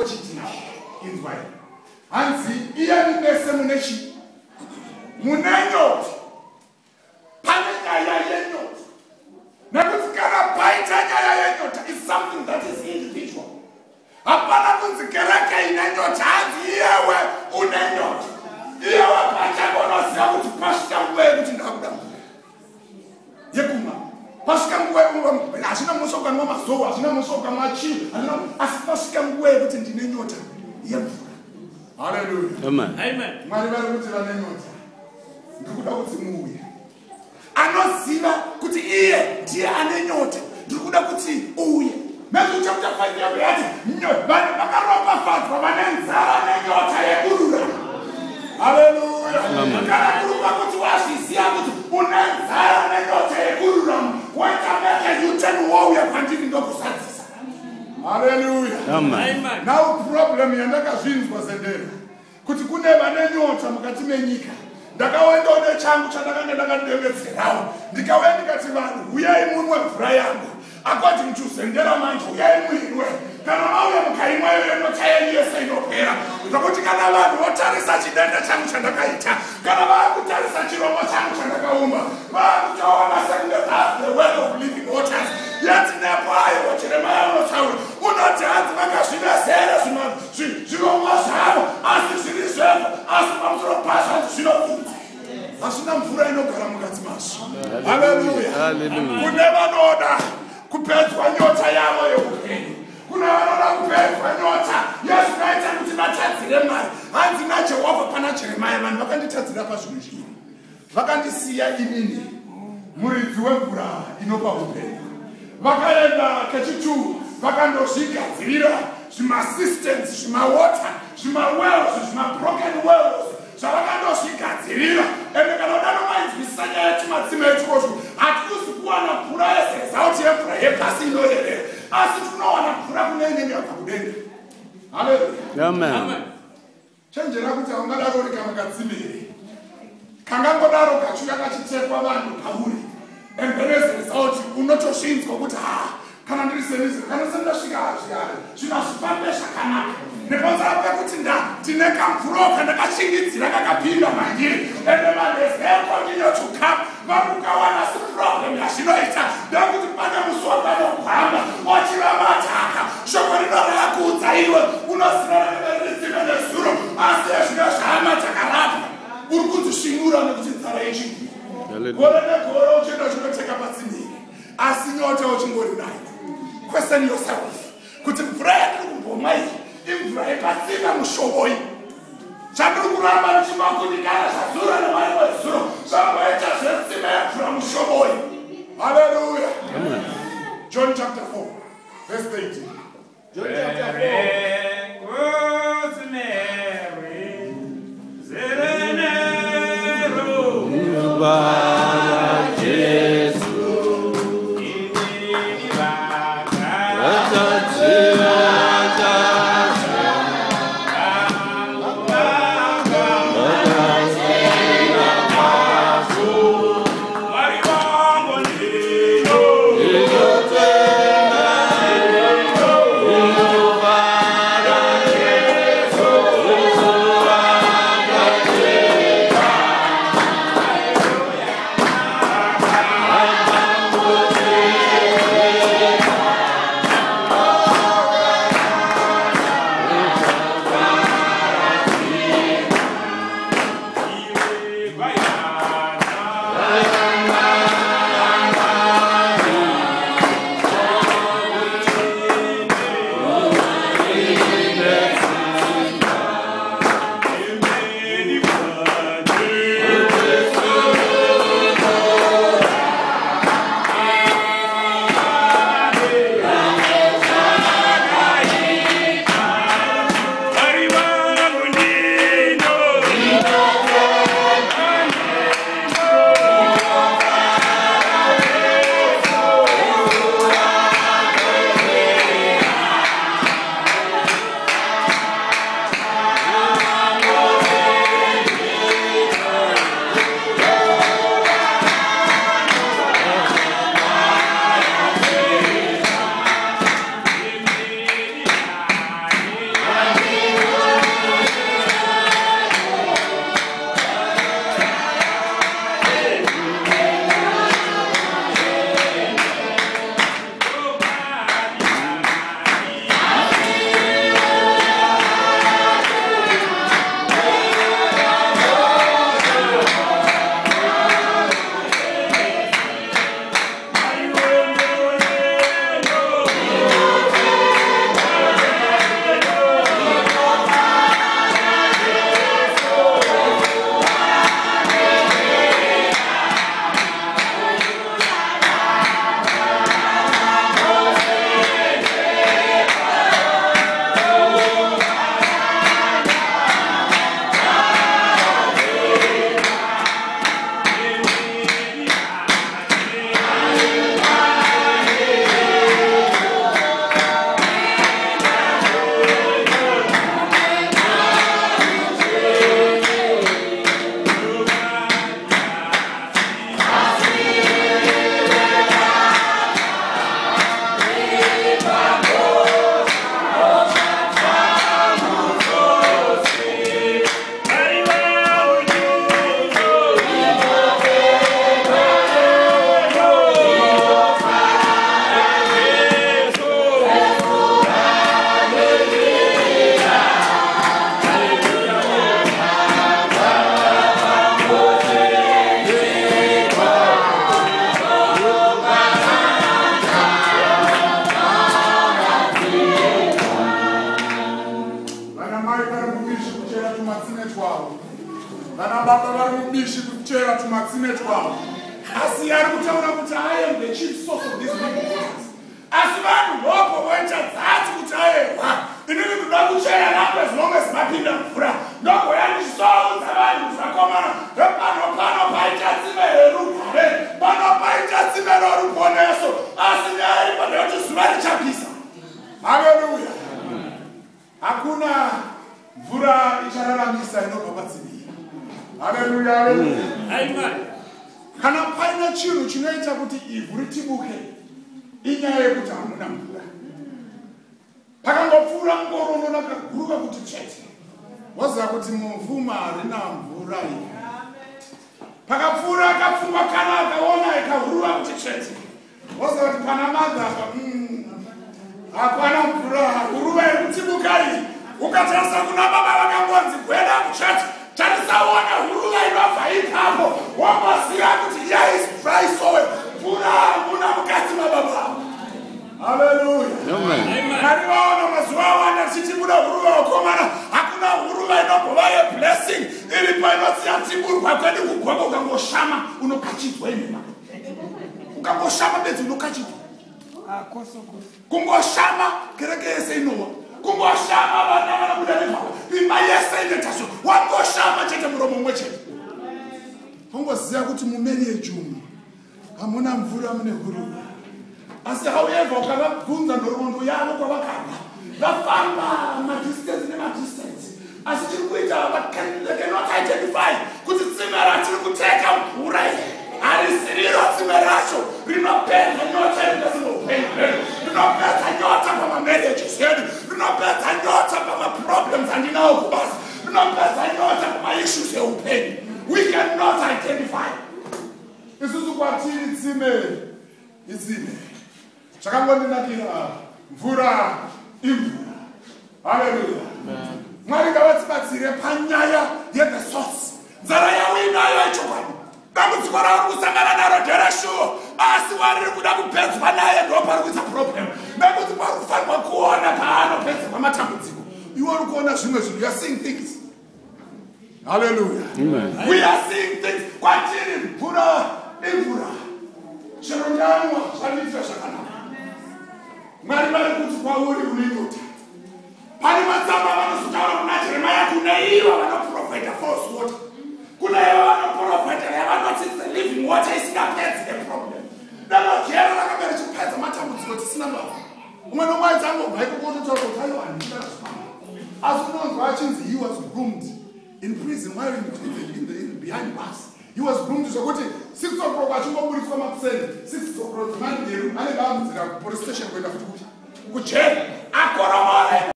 chiti inzwai hanzi iyani nese munechi munenyoti pane nyaya yenyoti nekuti kana paita nyaya yenyota is something that is individual. Hapana kunzi kereke inenyota hanzi iyewe unenyota iyewe pachakonoziva kuti pasvika nguva yekuti ndakuda yekuma pasvika nguva yekuma hazvina musokanwa mazowa hazvina musokanwa chii asi pasvika nguva yekuti ndine nyota yemvura. Haleluya. Amen. Mwari vari kuti vane nyota ndikuda kuti muuye anoziva kuti iye ndiye ane nyota ndikuda kuti uuye. Matthew chapter 5 yati vanhu vakaropafadzwa vane nzara nenyota yekururama. Haleluya. Kana kuruka kuti wazviziva kuti une nzara nenyota yekururama wakameke U-turn wauya kwandiri ndokusadzisa. Haleluya. Amen. Now problem yandakazvinzwa sendera kuti kune vane nyota mukati menyika. Ndakawendawo changu chandakanga ndakadengedzerawo ndikauya ndikati vanhu uyai munwe mvura yangu according to sendera manje uyai muinwe kana mauya mukaimwa nyota yenyu yese inopera zvokuti kana vanhu votarisa chidenda changu chandakaita kana vakutarisa chirombo changu chandakaumba vakutoona sekunge that's the well of living waters yati nepo ayo Jeremiah unotaura unoti hanzi vakazvinezere zvirongwa zvavo asi zviri zvevo asi pamusoro pazvo hanzi zvinobvunza hazvina mvura inogara mukati mazvo. Haleluya. Kune vanoda kupedzwa nyota yavo yeupenyu kuna vanoda kupedzwa nyota yezvinoita kuti vatadzire mari hanzi naJehovha pana Jeremiah vanhu vakanditadzira pazvinhu zviri vakandisiya inini muridzi wemvura inopa upenyu vakaenda kechituru vakandozvigadzirira zvimasystems zvimawota zvimawells zvimabroken wells zvavakandozvigadzirira ende kana udano mainzwisisa nyaya yatimatsime etikocho hatikuzi kuwana mvura yezezauti yemvura yepasi inoyerera asi tinowana mvura kune inenge yabva kudenga. Haleluya. Amen. Chenjera kuti haungadaro uri kamukatsimire kangangodaro kachuya kachitekwa vanhu pauri emberezezauti unotosvinzwa kuti kana ndiri seniziro kana sendasvika hazviyari zvinazvifambe zvakanaka nepanzara pekuti ndine kamvuro kandakashingidzira kakapinda mandiri ende vanezeko ndinyotukapa vamukawana siproblem yazvinoita ndekuti pane musokano kuhamba wachivamataka shoko rinorakudza iwe unoziva rakaverizime nezuro asi ezvino zvaamatakarapwa uri kudzisvinura nekuti nzara yechigiri gore negore uchienda uchinoteka patsiniri asi nyota uchingori nayo. Question yourself kuti mvura yandiri kumbomwa iyi imvura yepatsika mushoboi chandiri kuramba ndichimakundikana zvazuro nemwari wezuro zvamboita zvetsima yemvura mushoboi. Haleluya. John chapter 4 verse 18. John chapter 4 Jehovah. tumatsime twavo. Vana baba vari mubishi kuchera tumatsime twavo. Asi ari kutaura kuti I am the chief source of these living waters. Asi vanhu ndopo voita dzati kuti ayewa. Inini ndoda kuchera napo as long as mapinda mvura. Ndogoya ndichizoudza vanhu zvakomana. Pano paita tsime rerugare. Pano paita tsime roruponeso. Asi nyaya inoda kuti zuva richapisa. Hallelujah. Hakuna mvura ichararamisa inobva patsime. Hallelujah. Amen. Kana paina chinhu chinoita kuti ivhu ritibuke inyaya yekuti hamuna mvura. Pakangopfuura ngoro unoona kaguruva kuti tsvete. Waziva kuti muvhu harina mvura iyi. Pakapfuura akapfumba kana akaona ikaguruva kuti tsvete. Waziva kuti pana madza hapana mvura. Guruva iri kutibuka iyi. Ukatarisa kuna baba vakangonzi gweda kuchurch. Tarisaona guruva inobva ipapo. Wamboziva kuti here is dry soil. Mvura hamuna mukati mababa. Hallelujah. Amen. Mariona mazuva awanda tichibuda guruva wakomana. Hakuna guruva inobva yeblessing. Iripo inotsiya tiburwa kwedu kugwaka ukangoshama unokachidzwa imema. Ukangoshama bedzi unokachidzwa. Kungoshama kereke yese inowa. Kungoshama vana vanobuda nepapo. Imba yese inetaso. Wangoshama chete muromo mumwe chete. Kungoziya kuti mumarriage umu hamuna mvura mune guruva. Asi however ukavabvunza nhoroondo yavo kwavakabva vafamba madistance nemadistance. Asi chiri kuita they cannot identify kuti tsime ratiri kuteka mvura harisiriro tsime racho rinopedza nyota ringasinoupenyu rinopedza nyota pamamarriages edu rinopedza nyota pamaproblems andinawo kubasa rinopedza nyota pamaissues eupenyu. We cannot identify. Isusu kwatiri tsime itsime. Chakangondinakira mvura imvura. Hallelujah. Mwari ngavatsibatsire panyaya ye-the source. Nzara yawo inayo ichokwadi. Dambudziko rauri kusangana naro ndereshuwo. Asi wariri kuda kupedzwa naye ndo pari kuita problem. Nekuti parufanirwa kuona paanopedzerwa matambudziko. Iwe uri kuona zvimwe zvinhu. You are seeing things. Hallelujah. Amen. We are seeing things. Kwatiri mvura imvura. Chero nyanwa zvanoitwa zvakanaka. Mwari vari kuti kwauri une nyota. Pane matsamba vanozotaura kuna Jeremiah kune ivo vanoprofita false water. Kuna ivo vanoprofita yavanoti the living water isingapedzi the problem. Danogera rakanga richipedza matambudziko tisina baba. Umwe nomwe aidzangobva ikoko totaura kuti aiwa handina zvipamba. Asi unonzwa achinzi he was groomed in prison while in behind bars. He was groomed zvokuti 6 o'clock achingobudiswa makuseni 6 o'clock manderu anenge amudzira police station kuenda futi kuti kujela akoromora.